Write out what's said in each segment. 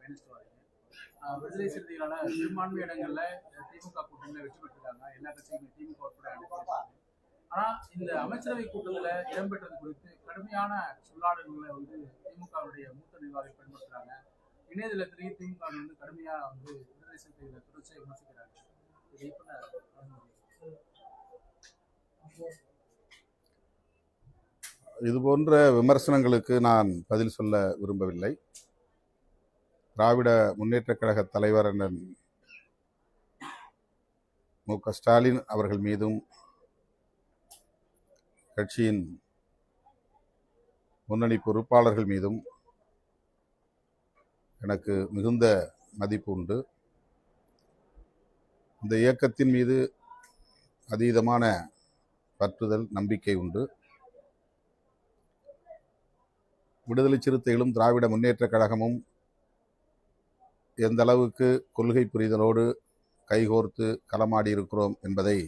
பயணிச்சுட்டு வரீங்க. விடுதலை சிறுத்தைகளான பெரும்பான்மை இடங்கள்ல திமுக கூட்டணியில வெற்றி பெற்றிருக்காங்க. எல்லா கட்சியுமே திமுக உட்பட அனைத்து. ஆனா இந்த அமைச்சரவை கூட்டத்தில் இடம்பெற்றது குறித்து கடுமையான சொல்லாடல்களை திமுகவுடைய மூத்த நிர்வாகிகள் பயன்படுத்துறாங்க. இணையதளத்திலேயே திமுக கடுமையா விடுதலை சிறுத்தைகளை தொடர்ச்சியாக விமர்சிக்கிறாங்க. இது போன்ற விமர்சனங்களுக்கு நான் பதில் சொல்ல விரும்பவில்லை. திராவிட முன்னேற்றக் கழக தலைவர் அண்ணன் மு.க. ஸ்டாலின் அவர்கள் மீதும் கட்சியின் முன்னணி பொறுப்பாளர்கள் மீதும் எனக்கு மிகுந்த மதிப்பு உண்டு. இந்த இயக்கத்தின் மீது அதீதமான பற்றுதல், நம்பிக்கை உண்டு. விடுதலை சிறுத்தைகளும் திராவிட முன்னேற்றக் கழகமும் எந்த அளவுக்கு கொள்கை புரிதலோடு கைகோர்த்து களமாடி இருக்கிறோம் என்பதை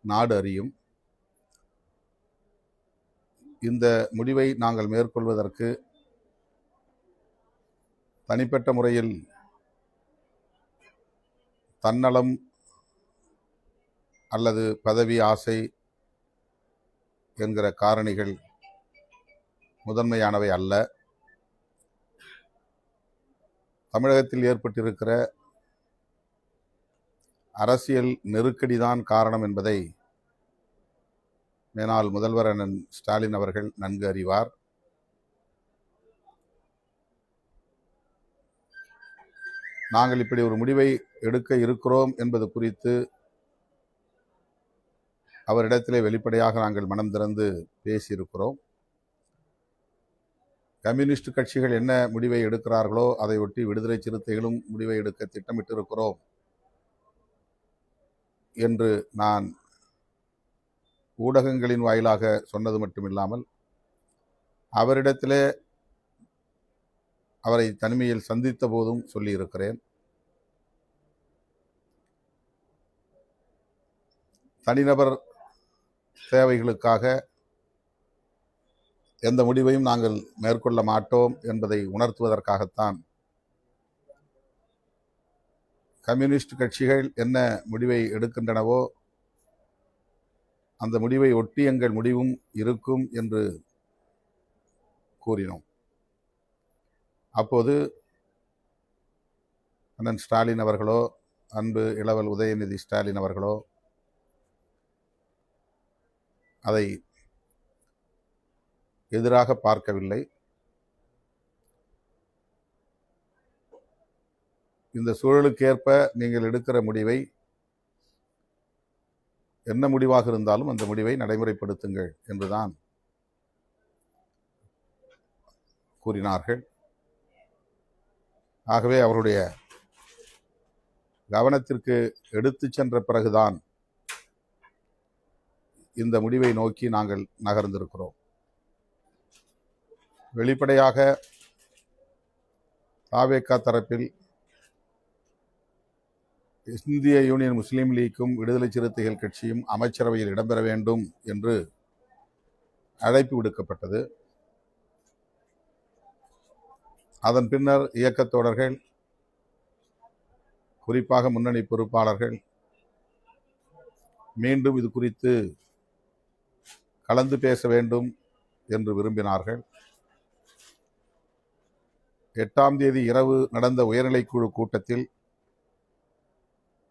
நாடு அறியும். இந்த முடிவை நாங்கள் மேற்கொள்வதற்கு தனிப்பட்ட முறையில் தன்னலம் அல்லது பதவி ஆசை என்கிற காரணிகள் முதன்மையானவை அல்ல. தமிழகத்தில் ஏற்பட்டிருக்கிற அரசியல் நெருக்கடிதான் காரணம் என்பதை மேனாள் முதல்வர் அண்ணன் ஸ்டாலின் அவர்கள் நன்கு அறிவார். நாங்கள் இப்படி ஒரு முடிவை எடுக்க இருக்கிறோம் என்பது குறித்து அவரிடத்திலே வெளிப்படையாக நாங்கள் மனம் திறந்து பேசியிருக்கிறோம். கம்யூனிஸ்ட் கட்சிகள் என்ன முடிவை எடுக்கிறார்களோ அதை ஒட்டி விடுதலை சிறுத்தைகளும் முடிவை எடுக்க திட்டமிட்டிருக்கிறோம் என்று நான் ஊடகங்களின் வாயிலாக சொன்னது மட்டுமில்லாமல் அவரிடத்திலே அவரை தனிமையில் சந்தித்த போதும் சொல்லியிருக்கிறேன். தனிநபர் தேவைகளுக்காக எந்த முடிவையும் நாங்கள் மேற்கொள்ள மாட்டோம் என்பதை உணர்த்துவதற்காகத்தான் கம்யூனிஸ்ட் கட்சிகள் என்ன முடிவை எடுக்கின்றனவோ அந்த முடிவை ஒட்டி எங்கள் முடிவும் இருக்கும் என்று கூறினோம். அப்போது அண்ணன் ஸ்டாலின் அவர்களோ, அன்பு இளவல் உதயநிதி ஸ்டாலின் அவர்களோ அதை எதிராக பார்க்கவில்லை. இந்த சூழலுக்கேற்ப நீங்கள் எடுக்கிற முடிவை, என்ன முடிவாக இருந்தாலும் அந்த முடிவை நடைமுறைப்படுத்துங்கள் என்றுதான் கூறினார்கள். ஆகவே அவருடைய கவனத்திற்கு எடுத்து சென்ற பிறகுதான் இந்த முடிவை நோக்கி நாங்கள் நகர்ந்திருக்கிறோம். வெளிப்படையாக தாவேகா தரப்பில் இந்திய யூனியன் முஸ்லீம் லீக்கும் விடுதலை சிறுத்தைகள் கட்சியும் அமைச்சரவையில் இடம்பெற வேண்டும் என்று அழைப்பு விடுக்கப்பட்டது. அதன் பின்னர் இயக்கத் தோழர்கள், குறிப்பாக முன்னணி பொறுப்பாளர்கள் மீண்டும் இது குறித்து கலந்து பேச வேண்டும் என்று விரும்பினார்கள். 8ஆம் தேதி இரவு நடந்த உயர்நிலைக்குழு கூட்டத்தில்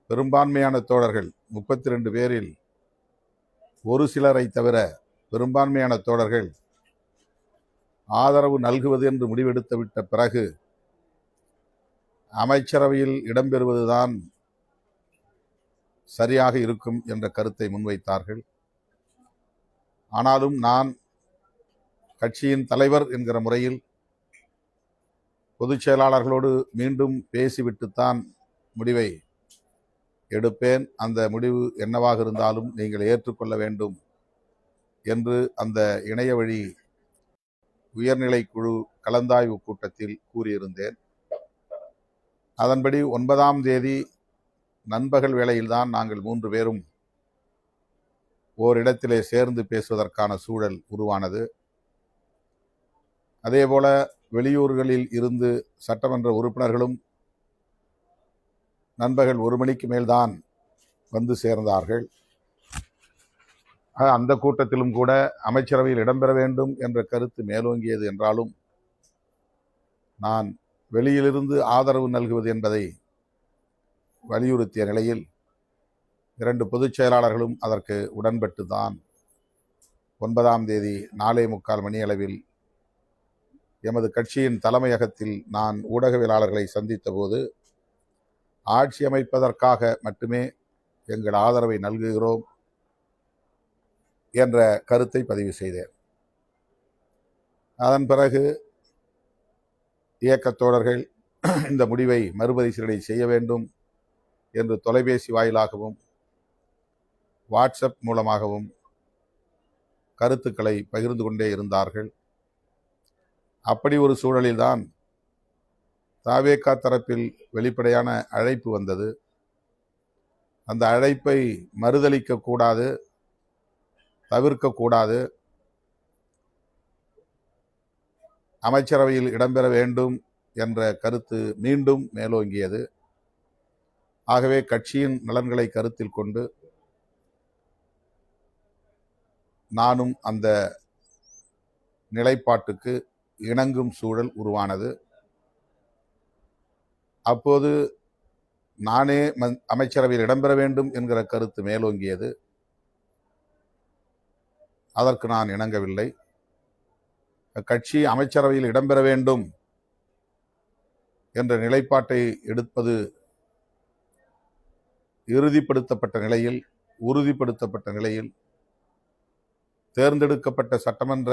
பெரும்பான்மையான தோழர்கள் 32 பேரில் ஒரு சிலரை தவிர பெரும்பான்மையான தோழர்கள் ஆதரவு நல்குவது என்று முடிவெடுத்து விட்ட பிறகு அமைச்சரவையில் இடம்பெறுவதுதான் சரியாக இருக்கும் என்ற கருத்தை முன்வைத்தார்கள். ஆனாலும் நான் கட்சியின் தலைவர் என்கிற முறையில் பொதுச் செயலாளர்களோடு மீண்டும் பேசிவிட்டுத்தான் முடிவை எடுப்பேன். அந்த முடிவு என்னவாக இருந்தாலும் நீங்கள் ஏற்றுக்கொள்ள வேண்டும் என்று அந்த இணைய வழி உயர்நிலை குழு கலந்தாய்வு கூட்டத்தில் கூறியிருந்தேன். அதன்படி 9ஆம் தேதி நண்பகல் வேளையில்தான் நாங்கள் 3 பேரும் ஓரிடத்திலே சேர்ந்து பேசுவதற்கான சூழல் உருவானது. அதேபோல வெளியூர்களில் இருந்து சட்டமன்ற உறுப்பினர்களும் நண்பகல் 1 மணிக்கு மேல்தான் வந்து சேர்ந்தார்கள். அந்த கூட்டத்திலும் கூட அமைச்சரவையில் இடம்பெற வேண்டும் என்ற கருத்து மேலோங்கியது என்றாலும் நான் வெளியிலிருந்து ஆதரவு நல்குவது என்பதை வலியுறுத்திய நிலையில் 2 பொதுச் செயலாளர்களும் அதற்கு உடன்பட்டு தான் 9ஆம் தேதி 4:45 மணியளவில் எமது கட்சியின் தலைமையகத்தில் நான் ஊடகவியலாளர்களை சந்தித்த போது ஆட்சி அமைப்பதற்காக மட்டுமே எங்கள் ஆதரவை நல்குகிறோம் என்ற கருத்தை பதிவு செய்தேன். அதன் பிறகு இயக்கத் தோழர்கள் இந்த முடிவை மறுபரிசீலனை செய்ய வேண்டும் என்று தொலைபேசி வாயிலாகவும் வாட்ஸ்அப் மூலமாகவும் கருத்துக்களை பகிர்ந்து கொண்டே இருந்தார்கள். அப்படி ஒரு சூழலில்தான் தவேகா தரப்பில் வெளிப்படையான அழைப்பு வந்தது. அந்த அழைப்பை மறுதலிக்க கூடாது, தவிர்க்கக்கூடாது, அமைச்சரவையில் இடம்பெற வேண்டும் என்ற கருத்து மீண்டும் மேலோங்கியது. ஆகவே கட்சியின் நலன்களை கருத்தில் கொண்டு நானும் அந்த நிலைப்பாட்டுக்கு இணங்கும் சூழல் உருவானது. அப்போது நானே அமைச்சரவையில் இடம்பெற வேண்டும் என்கிற கருத்து மேலோங்கியது. அதற்கு நான் இணங்கவில்லை. கட்சி அமைச்சரவையில் இடம்பெற வேண்டும் என்ற நிலைப்பாட்டை எடுப்பது உறுதிப்படுத்தப்பட்ட நிலையில் தேர்ந்தெடுக்கப்பட்ட சட்டமன்ற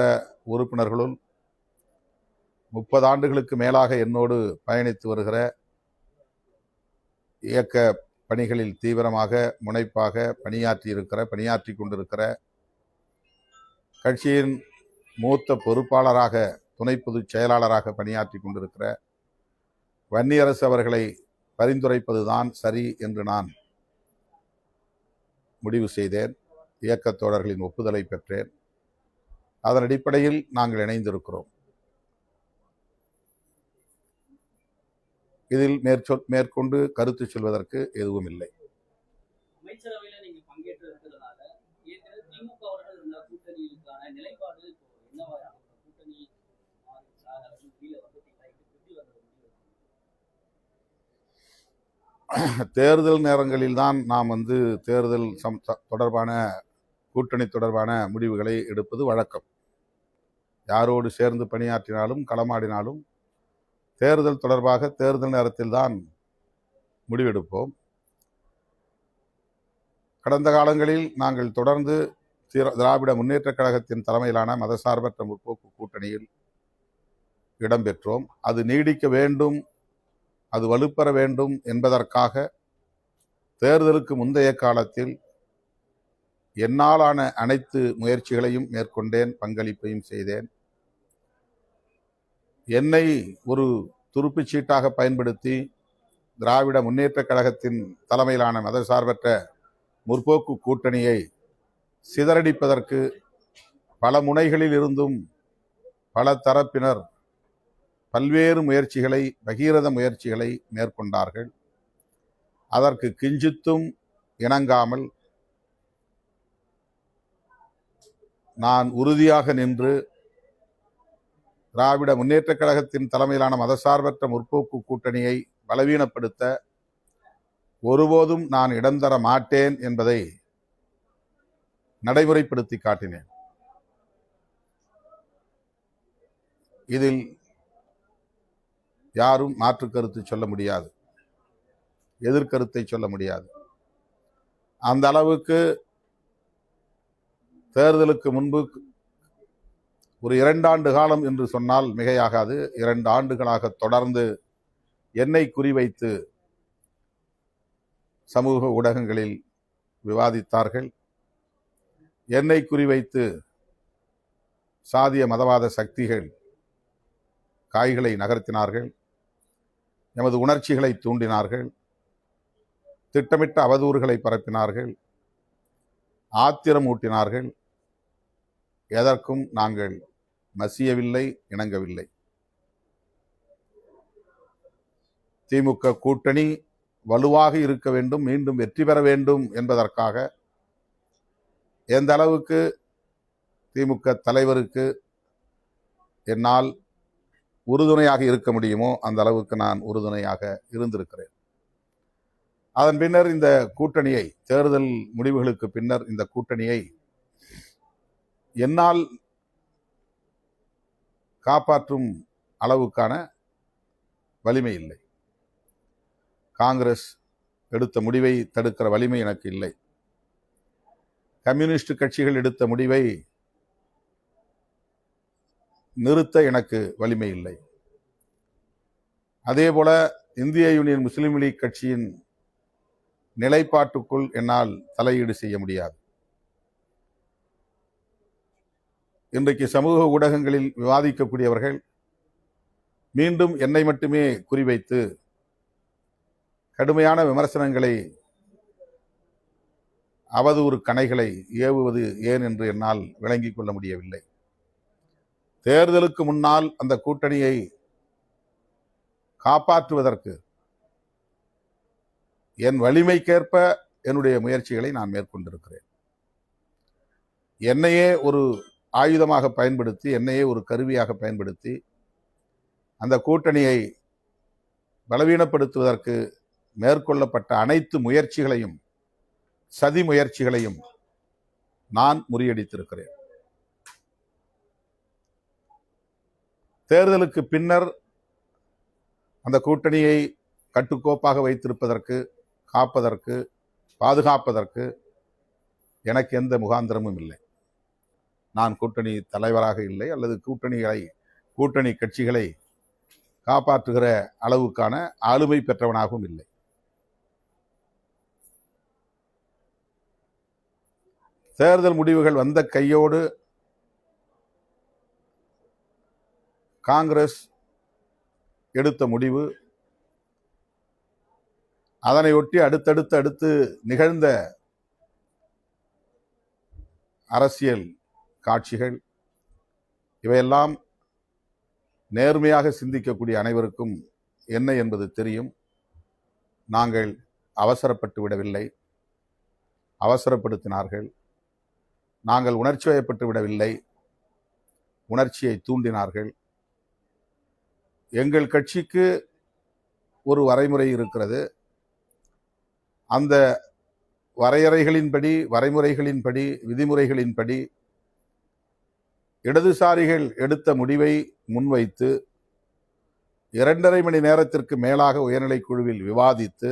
உறுப்பினர்களுள் 30 ஆண்டுகளுக்கு மேலாக என்னோடு பயணித்து வருகிற, இயக்க பணிகளில் தீவிரமாக முனைப்பாக பணியாற்றி கொண்டிருக்கிற, கட்சியின் மூத்த பொறுப்பாளராக துணை பொதுச் செயலாளராக பணியாற்றி கொண்டிருக்கிற வன்னியரசு அவர்களை பரிந்துரைப்பதுதான் சரி என்று நான் முடிவு செய்தேன். இயக்கத் தோழர்களின் ஒப்புதலை பெற்றேன். அதன் அடிப்படையில் நாங்கள் இணைந்திருக்கிறோம். இதில் மேற்கொண்டு கருத்து சொல்வதற்கு எதுவும் இல்லை. அமைச்சரவையில் நீங்க பங்கேற்று இருக்கிறதுனால திமுக அவர்கள் இந்த கூட்டணிக்கான நிலைப்பாடு என்னவா கூட்டணி தேர்தல் நேரங்களில் தான் நாம் தேர்தல் தொடர்பான கூட்டணி தொடர்பான முடிவுகளை எடுப்பது வழக்கம். யாரோடு சேர்ந்து பணியாற்றினாலும் களமாடினாலும் தேர்தல் தொடர்பாக தேர்தல் நேரத்தில் தான் முடிவெடுப்போம். கடந்த காலங்களில் நாங்கள் தொடர்ந்து திராவிட முன்னேற்றக் கழகத்தின் தலைமையிலான மதசார்பற்ற முற்போக்கு கூட்டணியில் இடம்பெற்றோம். அது நீடிக்க வேண்டும், அது வலுப்பெற வேண்டும் என்பதற்காக தேர்தலுக்கு முந்தைய காலத்தில் என்னாலான அனைத்து முயற்சிகளையும் மேற்கொண்டேன், பங்களிப்பையும் செய்தேன். என்னை ஒரு துருப்புச் சீட்டாக பயன்படுத்தி திராவிட முன்னேற்றக் கழகத்தின் தலைமையிலான மதசார்பற்ற முற்போக்கு கூட்டணியை சிதறடிப்பதற்கு பல முனைகளில் இருந்தும் பல தரப்பினர் பல்வேறு முயற்சிகளை, பகீரத முயற்சிகளை மேற்கொண்டார்கள். அதற்கு கிஞ்சித்தும் இணங்காமல் நான் உறுதியாக நின்று திராவிட முன்னேற்றக் கழகத்தின் தலைமையிலான மதசார்பற்ற முற்போக்கு கூட்டணியை பலவீனப்படுத்த ஒருபோதும் நான் இடம் தர மாட்டேன் என்பதை நடைமுறைப்படுத்தி காட்டினேன். இதில் யாரும் மாற்று கருத்து சொல்ல முடியாது, எதிர்கருத்தை சொல்ல முடியாது. அந்த அளவுக்கு தேர்தலுக்கு முன்பு ஒரு 2 ஆண்டு காலம் என்று சொன்னால் மிகையாகாது. 2 ஆண்டுகளாக தொடர்ந்து என்னை குறிவைத்து சமூக ஊடகங்களில் விவாதித்தார்கள். என்னை குறிவைத்து சாதிய மதவாத சக்திகள் காய்களை நகர்த்தினார்கள், எமது உணர்ச்சிகளை தூண்டினார்கள், திட்டமிட்ட அவதூறுகளை பரப்பினார்கள், ஆத்திரம் ஊட்டினார்கள். எதற்கும் நாங்கள் மசியவில்லை, இணங்கவில்லை. திமுக கூட்டணி வலுவாக இருக்க வேண்டும், மீண்டும் வெற்றி பெற வேண்டும் என்பதற்காக எந்த அளவுக்கு திமுக தலைவருக்கு என்னால் உறுதுணையாக இருக்க முடியுமோ அந்த அளவுக்கு நான் உறுதுணையாக இருந்திருக்கிறேன். அதன் பின்னர் இந்த கூட்டணியை, தேர்தல் முடிவுகளுக்கு பின்னர் இந்த கூட்டணியை என்னால் காப்பாற்றும் அளவுக்கான வலிமை இல்லை. காங்கிரஸ் எடுத்த முடிவை தடுக்கிற வலிமை எனக்கு இல்லை. கம்யூனிஸ்ட் கட்சிகள் எடுத்த முடிவை நிறுத்த எனக்கு வலிமை இல்லை. அதேபோல இந்திய யூனியன் முஸ்லீம் லீக் கட்சியின் நிலைப்பாட்டுக்குள் என்னால் தலையீடு செய்ய முடியாது. இன்றைக்கு சமூக ஊடகங்களில் விவாதிக்கக்கூடியவர்கள் மீண்டும் என்னை மட்டுமே குறிவைத்து கடுமையான விமர்சனங்களை, அவதூறு கணைகளை ஏவுவது ஏன் என்று என்னால் விளங்கிக் கொள்ள முடியவில்லை. தேர்தலுக்கு முன்னால் அந்த கூட்டணியை காப்பாற்றுவதற்கு என் வலிமைக்கேற்ப என்னுடைய முயற்சிகளை நான் மேற்கொண்டிருக்கிறேன். என்னையே ஒரு ஆயுதமாக பயன்படுத்தி, என்னையே ஒரு கருவியாக பயன்படுத்தி அந்த கூட்டணியை பலவீனப்படுத்துவதற்கு மேற்கொள்ளப்பட்ட அனைத்து முயற்சிகளையும், சதி முயற்சிகளையும் நான் முறியடித்திருக்கிறேன். தேர்தலுக்கு பின்னர் அந்த கூட்டணியை கட்டுக்கோப்பாக வைத்திருப்பதற்கு, காப்பதற்கு, பாதுகாப்பதற்கு எனக்கு எந்த முகாந்திரமும் இல்லை. நான் கூட்டணி தலைவராக இல்லை, அல்லது கூட்டணி கட்சிகளை காப்பாற்றுகிற அளவுக்கான ஆளுமை பெற்றவனாகவும் இல்லை. தேர்தல் முடிவுகள் வந்த கையோடு காங்கிரஸ் எடுத்த முடிவு, அதனையொட்டி அடுத்து நிகழ்ந்த அரசியல் காட்சிகள், இவையெல்லாம் நேர்மையாக சிந்திக்கக்கூடிய அனைவருக்கும் என்ன என்பது தெரியும். நாங்கள் அவசரப்பட்டு விடவில்லை, அவசரப்படுத்தினார்கள். நாங்கள் உணர்ச்சி வயப்பட்டு விடவில்லை, உணர்ச்சியை தூண்டினார்கள். எங்கள் கட்சிக்கு ஒரு வரைமுறை இருக்கிறது. அந்த வரைமுறைகளின்படி, விதிமுறைகளின்படி இடதுசாரிகள் எடுத்த முடிவை முன்வைத்து 2.5 மணி நேரத்திற்கு மேலாக உயர்நிலைக் குழுவில் விவாதித்து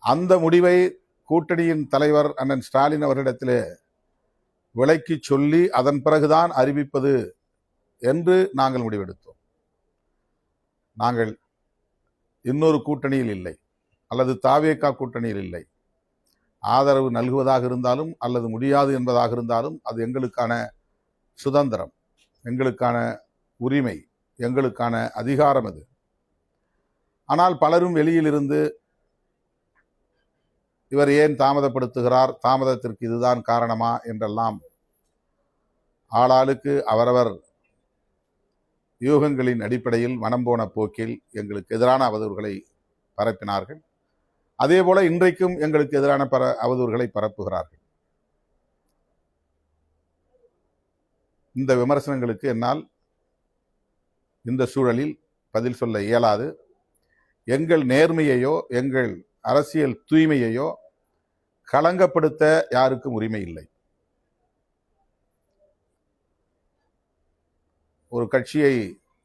அந்த முடிவை கூட்டணியின் தலைவர் அண்ணன் ஸ்டாலின் அவர்களிடத்திலே விளக்கி சொல்லி அதன் பிறகுதான் அறிவிப்பது என்று நாங்கள் முடிவெடுத்தோம். நாங்கள் இன்னொரு கூட்டணியில் இல்லை, அல்லது தாவேகா கூட்டணியில் இல்லை. ஆதரவு நல்குவதாக இருந்தாலும் அல்லது முடியாது என்பதாக இருந்தாலும் அது எங்களுக்கான சுதந்திரம், எங்களுக்கான உரிமை, எங்களுக்கான அதிகாரம் அது. ஆனால் பலரும் வெளியிலிருந்து இவர் ஏன் தாமதப்படுத்துகிறார், தாமதத்திற்கு இதுதான் காரணமா என்றெல்லாம் ஆளாளுக்கு அவரவர் யூகங்களின் அடிப்படையில் மனம் போன போக்கில் எங்களுக்கு எதிரான அவதூறுகளை பரப்பினார்கள். அதேபோல இன்றைக்கும் எங்களுக்கு எதிரான அவதூறுகளை பரப்புகிறார்கள். இந்த விமர்சனங்களுக்கு என்னால் இந்த சூழலில் பதில் சொல்ல இயலாது. எங்கள் நேர்மையையோ எங்கள் அரசியல் தூய்மையையோ களங்கப்படுத்த யாருக்கும் உரிமை இல்லை. ஒரு கட்சியை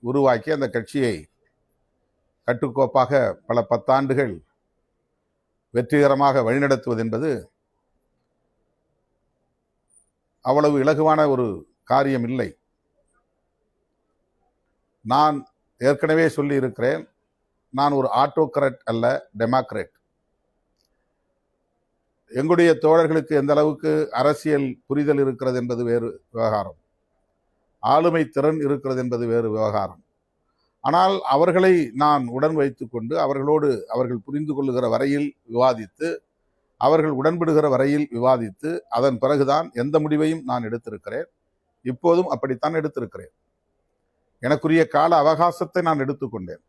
உருவாக்கி அந்த கட்சியை கட்டுக்கோப்பாக பல 10 ஆண்டுகள் வெற்றிகரமாக வழிநடத்துவது என்பது அவ்வளவு இலகுவான ஒரு காரியம் இல்லை. நான் ஏற்கனவே சொல்லி இருக்கிறேன், நான் ஒரு ஆட்டோக்ராட் அல்ல, டெமோக்ராட். எங்களுடைய தோழர்களுக்கு எந்த அளவுக்கு அரசியல் புரிதல் இருக்கிறது என்பது வேறு விவகாரம், ஆளுமை திறன் இருக்கிறது என்பது வேறு விவகாரம். ஆனால் அவர்களை நான் உடன் வைத்து கொண்டு அவர்களோடு அவர்கள் புரிந்து கொள்ளுகிற வரையில் விவாதித்து, அவர்கள் உடன்படுகிற வரையில் விவாதித்து, அதன் பிறகுதான் எந்த முடிவையும் நான் எடுத்திருக்கிறேன். இப்போதும் அப்படித்தான் எடுத்திருக்கிறேன். எனக்குரிய கால அவகாசத்தை நான் எடுத்துக்கொண்டேன்.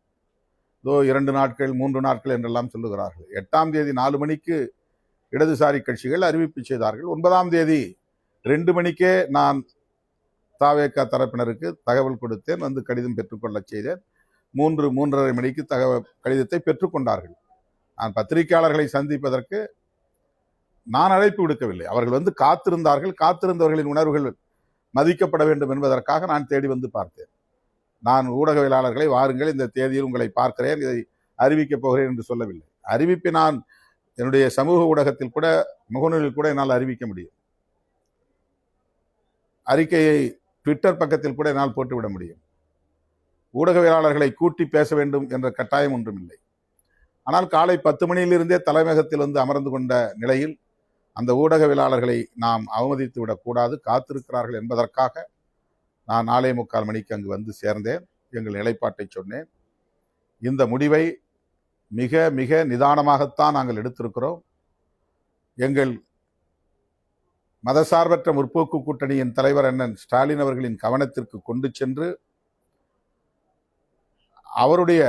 2 நாட்கள் 3 நாட்கள் என்றெல்லாம் சொல்லுகிறார்கள். 8ஆம் தேதி 4 மணிக்கு இடதுசாரி கட்சிகள் அறிவிப்பு செய்தார்கள். 9ஆம் தேதி 2 மணிக்கே நான் தாவேகா தரப்பினருக்கு தகவல் கொடுத்தேன். வந்து கடிதம் பெற்றுக்கொள்ள செய்தேன். 3:30 மணிக்கு கடிதத்தை பெற்றுக்கொண்டார்கள். நான் பத்திரிகையாளர்களை சந்திப்பதற்கு நான் அழைப்பு விடுக்கவில்லை. அவர்கள் வந்து காத்திருந்தார்கள். காத்திருந்தவர்களின் உணர்வுகள் மதிக்கப்பட வேண்டும் என்பதற்காக நான் தேடி வந்து பார்த்தேன். நான் ஊடகவியலாளர்களை வாருங்கள், இந்த தேதியில் உங்களை பார்க்கிறேன், இதை அறிவிக்கப் போகிறேன் என்று சொல்லவில்லை. அறிவிப்பை நான் என்னுடைய சமூக ஊடகத்தில் கூட, முகநூலில் கூட என்னால் அறிவிக்க முடியும். அறிக்கையை ட்விட்டர் பக்கத்தில் கூட என்னால் போட்டுவிட முடியும். ஊடகவியலாளர்களை கூட்டி பேச வேண்டும் என்ற கட்டாயம் ஒன்றும் இல்லை. ஆனால் காலை 10 மணியிலிருந்தே தலைமையகத்தில் வந்து அமர்ந்து கொண்ட நிலையில் அந்த ஊடகவியலாளர்களை நாம் அவமதித்து விடக்கூடாது, காத்திருக்கிறார்கள் என்பதற்காக நான் 4:45 மணிக்கு அங்கு வந்து சேர்ந்தேன். எங்கள் நிலைப்பாட்டை சொன்னேன். இந்த முடிவை மிக மிக நிதானமாகத்தான் நாங்கள் எடுத்திருக்கிறோம். எங்கள் மதசார்பற்ற முற்போக்கு கூட்டணியின் தலைவர் அண்ணன் ஸ்டாலின் அவர்களின் கவனத்திற்கு கொண்டு சென்று அவருடைய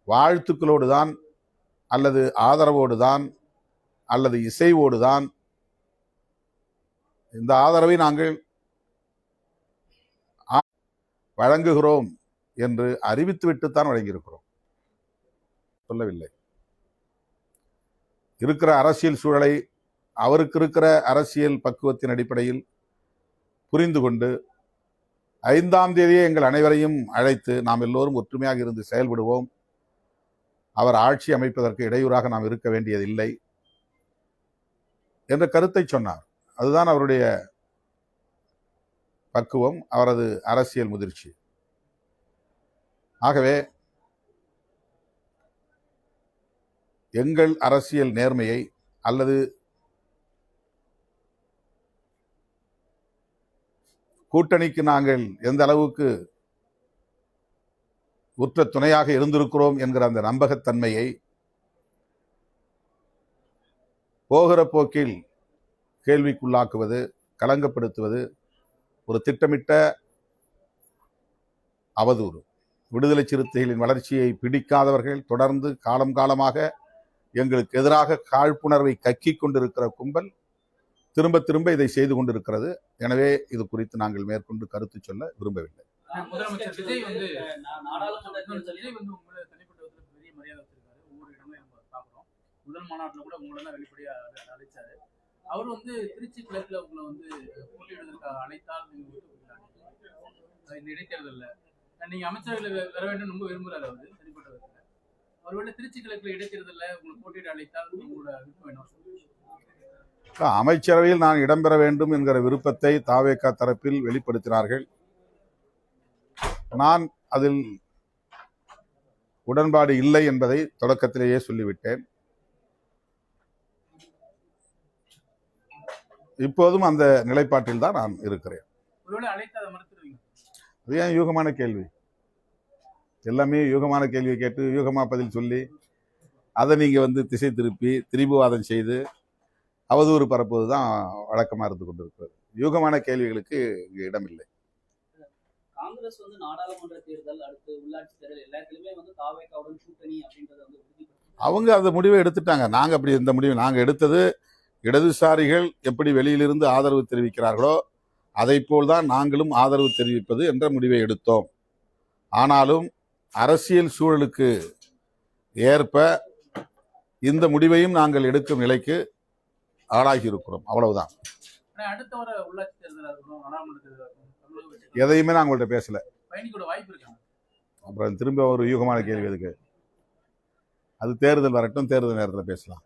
வாழ்த்துக்களோடு தான் அல்லது ஆதரவோடு தான் அல்லது இசைவோடு தான் இந்த ஆதரவை நாங்கள் வழங்குகிறோம் என்று அறிவித்துவிட்டுத்தான் வழங்கியிருக்கிறோம், சொல்லவில்லை. இருக்கிற அரசியல் சூழலை அவருக்கு இருக்கிற அரசியல் பக்குவத்தின் அடிப்படையில் புரிந்து கொண்டு 5ஆம் தேதியே எங்கள் அனைவரையும் அழைத்து நாம் எல்லோரும் ஒற்றுமையாக இருந்து செயல்படுவோம், அவர் ஆட்சி அமைப்பதற்கு இடையூறாக நாம் இருக்க வேண்டியதில்லை என்ற கருத்தை சொன்னார். அதுதான் அவருடைய பக்குவம், அவரது அரசியல் முதிர்ச்சி. ஆகவே எங்கள் அரசியல் நேர்மையை அல்லது கூட்டணிக்கு நாங்கள் எந்த அளவுக்கு உற்ற துணையாக இருந்திருக்கிறோம் என்கிற அந்த நம்பகத்தன்மையை போகிற போக்கில் கேள்விக்குள்ளாக்குவது, களங்கப்படுத்துவது ஒரு திட்டமிட்ட அவதூறு. விடுதலை சிறுத்தைகளின் வளர்ச்சியை பிடிக்காதவர்கள் தொடர்ந்து காலம் காலமாக எங்களுக்கு எதிராக காழ்ப்புணர்வை கக்கிக் கொண்டிருக்கிற கும்பல் திரும்ப திரும்ப இதை செய்து கொண்டிருக்கிறது. எனவே இது குறித்து நாங்கள் மேற்கொண்டு கருத்து சொல்ல விரும்பவில்லை. முதலமைச்சர் விஜய் வந்து உங்களை தனிப்பட்ட பெரிய மரியாதை வச்சிருக்காரு. ஒவ்வொரு இடங்களையும் நம்ம பார்க்குறோம். முதல் மாநாட்டில் கூட உங்களை தான் வெளிப்படையா அழைச்சாரு. அவர் வந்து திருச்சி கிழக்குல உங்களை வந்து போட்டியிடுவதற்காக அழைத்தால் நீங்க இந்த இடைத்தேர்தலில் நீங்க அமைச்சர்களை வர வேண்டும் ரொம்ப விரும்புகிறார். அவர் தனிப்பட்ட விதத்தில் ஒருவேளை திருச்சி கிழக்குல இடைத்தேர்தலில் உங்களை போட்டியிட அழைத்தால் உங்களோட விருப்பம் என்ன? அமைச்சரவையில் நான் இடம்பெற வேண்டும் என்கிற விருப்பத்தை தாவேகா தரப்பில் வெளிப்படுத்தினார்கள். நான் அதில் உடன்பாடு இல்லை என்பதை தொடக்கத்திலேயே சொல்லிவிட்டேன். இப்போதும் அந்த நிலைப்பாட்டில் தான் நான் இருக்கிறேன். அது ஏன் யூகமான கேள்வி? எல்லாமே யூகமான கேள்வியை கேட்டு யூகமா பதில் சொல்லி அதை நீங்க வந்து திசை திருப்பி திரிபுவாதம் செய்து அவதூறு பரப்புவது தான் வழக்கமாக இருந்து கொண்டிருக்கிறது. யூகமான கேள்விகளுக்கு இங்கு இடமில்லை. காங்கிரஸ் வந்து நாடாளுமன்ற தேர்தல், அடுத்து உள்ளாட்சி தேர்தல் எல்லாத்துலயுமே வந்து தாவேகாவுடன் கூட்டணி அப்படின்றத வந்து அவங்க அந்த முடிவை எடுத்துட்டாங்க. நாங்க அப்படி இந்த முடிவை நாங்க எடுத்தது, இடதுசாரிகள் எப்படி வெளியிலிருந்து ஆதரவு தெரிவிக்கிறார்களோ அதை போல்தான் நாங்களும் ஆதரவு தெரிவிப்பது என்ற முடிவை எடுத்தோம். ஆனாலும் அரசியல் சூழலுக்கு ஏற்ப இந்த முடிவையும் நாங்கள் எடுக்கும் நிலைக்கு ஆளாகி இருக்கிறோம், அவ்வளவுதான். எதையுமே நான் உங்கள்கிட்ட பேசல. அப்புறம் திரும்ப ஒரு யூகமான கேள்வி எதுக்கு? அது தேர்தல் வரட்டும், தேர்தல் நேரத்தில் பேசலாம்.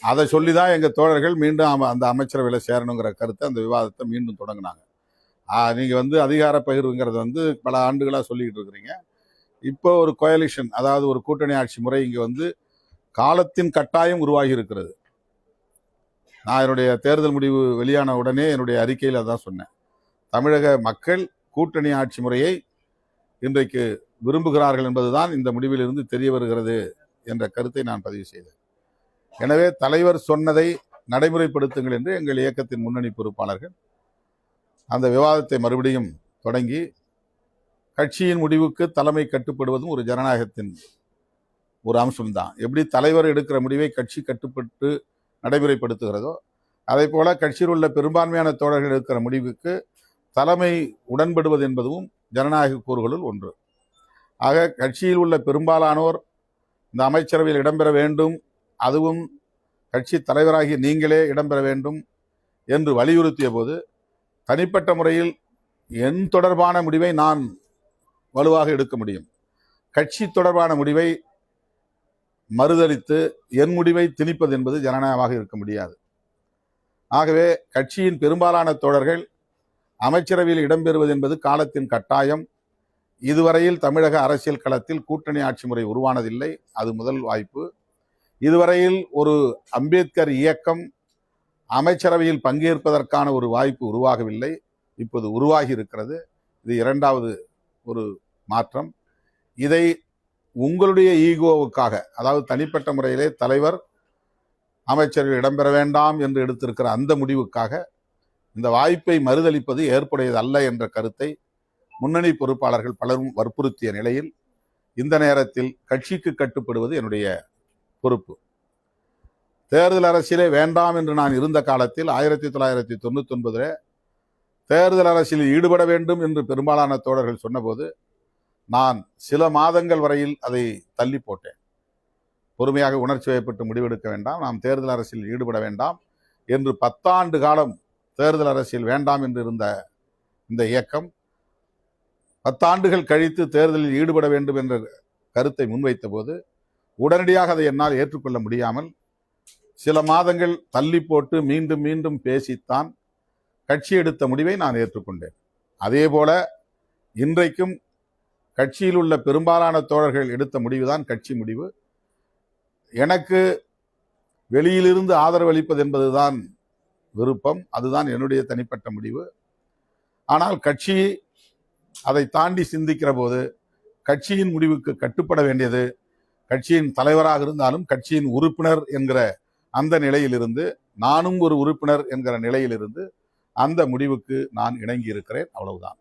அதை சொல்லிதான் எங்க தோழர்கள் மீண்டும் அந்த அமைச்சரவையில் சேரணுங்கிற கருத்தை, அந்த விவாதத்தை மீண்டும் தொடங்கினாங்க. நீங்க வந்து அதிகார பகிர்வுங்கிறது வந்து பல ஆண்டுகளா சொல்லிக்கிட்டு இருக்கிறீங்க. இப்போ ஒரு கோயலிஷன், அதாவது ஒரு கூட்டணி ஆட்சி முறை இங்கே வந்து காலத்தின் கட்டாயம் உருவாகி இருக்கிறது. நான் என்னுடைய தேர்தல் முடிவு வெளியான உடனே என்னுடைய அறிக்கையில் அதான் சொன்னேன். தமிழக மக்கள் கூட்டணி ஆட்சி முறையை இன்றைக்கு விரும்புகிறார்கள் என்பதுதான் இந்த முடிவிலிருந்து தெரிய வருகிறது என்ற கருத்தை நான் பதிவு செய்தேன். எனவே தலைவர் சொன்னதை நடைமுறைப்படுத்துங்கள் என்று எங்கள் இயக்கத்தின் முன்னணி பொறுப்பாளர்கள் அந்த விவாதத்தை மறுபடியும் தொடங்கி, கட்சியின் முடிவுக்கு தலைமை கட்டுப்படுவதும் ஒரு ஜனநாயகத்தின் ஒரு அம்சம்தான். எப்படி தலைவர் எடுக்கிற முடிவை கட்சி கட்டுப்பட்டு நடைமுறைப்படுத்துகிறதோ, அதே போல கட்சியில் உள்ள பெரும்பான்மையான தோழர்கள் எடுக்கிற முடிவுக்கு தலைமை உடன்படுவது என்பதும் ஜனநாயக கூறுகளுள் ஒன்று. ஆக கட்சியில் உள்ள பெரும்பாலானோர் இந்த அமைச்சரவையில் இடம்பெற வேண்டும், அதுவும் கட்சி தலைவராகி நீங்களே இடம்பெற வேண்டும் என்று வலியுறுத்திய போது, தனிப்பட்ட முறையில் என் தொடர்பான முடிவை நான் வலுவாக எடுக்க முடியும். கட்சி தொடர்பான முடிவை மறுதலித்து என் முடிவை திணிப்பது என்பது ஜனநாயகமாக இருக்க முடியாது. ஆகவே கட்சியின் பெரும்பாலான தோழர்கள் அமைச்சரவையில் இடம்பெறுவது என்பது காலத்தின் கட்டாயம். இதுவரையில் தமிழக அரசியல் களத்தில் கூட்டணி ஆட்சி முறை உருவானதில்லை, அது முதல் வாய்ப்பு. இதுவரையில் ஒரு அம்பேத்கர் இயக்கம் அமைச்சரவையில் பங்கேற்பதற்கான ஒரு வாய்ப்பு உருவாகவில்லை, இப்போது உருவாகி இருக்கிறது. இது இரண்டாவது ஒரு மாற்றம். இதை உங்களுடைய ஈகோவுக்காக, அதாவது தனிப்பட்ட முறையிலே தலைவர் அமைச்சர்கள் இடம்பெற வேண்டாம் என்று எடுத்திருக்கிற அந்த முடிவுக்காக இந்த வாய்ப்பை மறுதளிப்பது ஏற்புடையது அல்ல என்ற கருத்தை முன்னணி பொறுப்பாளர்கள் பலரும் வற்புறுத்திய நிலையில் இந்த நேரத்தில் கட்சிக்கு கட்டுப்படுவது என்னுடைய பொறுப்பு. தேர்தல் அரசியலே வேண்டாம் என்று நான் இருந்த காலத்தில் 1999 தேர்தல் அரசியலில் ஈடுபட வேண்டும் என்று பெரும்பாலான தோழர்கள் சொன்னபோது நான் சில மாதங்கள் வரையில் அதை தள்ளி போட்டேன். பொறுமையாக உணர்ச்சி வயப்பட்டு முடிவெடுக்க வேண்டாம், நாம் தேர்தல் அரசியலில் ஈடுபட வேண்டாம் என்று 10 ஆண்டு காலம் தேர்தல் அரசியல் வேண்டாம் என்று இருந்த இந்த இயக்கம் 10 ஆண்டுகள் கழித்து தேர்தலில் ஈடுபட வேண்டும் என்ற கருத்தை முன்வைத்த போது உடனடியாக அதை என்னால் ஏற்றுக்கொள்ள முடியாமல் சில மாதங்கள் தள்ளி போட்டு மீண்டும் மீண்டும் பேசித்தான் கட்சி எடுத்த முடிவை நான் ஏற்றுக்கொண்டேன். அதே போல இன்றைக்கும் கட்சியில் உள்ள பெரும்பாலான தோழர்கள் எடுத்த முடிவுதான் கட்சி முடிவு. எனக்கு வெளியிலிருந்து ஆதரவு அளிப்பது என்பதுதான் விருப்பம், அதுதான் என்னுடைய தனிப்பட்ட முடிவு. ஆனால் கட்சி அதை தாண்டி சிந்திக்கிற போது கட்சியின் முடிவுக்கு கட்டுப்பட வேண்டியது கட்சியின் தலைவராக இருந்தாலும் கட்சியின் உறுப்பினர் என்கிற அந்த நிலையிலிருந்து, நானும் ஒரு உறுப்பினர் என்கிற நிலையிலிருந்து அந்த முடிவுக்கு நான் இணங்கி இருக்கிறேன், அவ்வளவுதான்.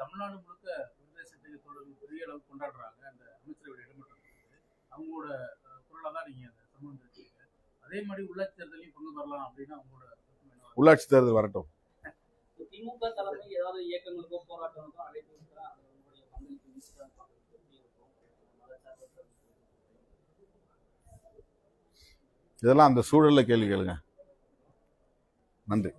தமிழ்நாடு முழுக்க விடுதலை சிறுத்தைகள் தோழர்கள் பெரிய அளவு கொண்டாடுறாங்க. அந்த அமைச்சரவையில் இடம்பெற்றிருக்கிறது அவங்களோட குரலாக தான் நீங்க அந்த சமூகம் இருக்கீங்க. அதே மாதிரி உள்ளாட்சி தேர்தலையும் கொண்டு வரலாம் அப்படின்னா அவங்களோட உள்ளாட்சி தேர்தல் வரட்டும். திமுக தலைமை ஏதாவது இயக்கங்களுக்கோ போராட்டங்களுக்கோ அழைப்பு விடுக்கிறா, உங்களுடைய பங்களிப்பு இதெல்லாம் அந்த சூழல்ல கேள்வி கேளுங்க. நன்றி.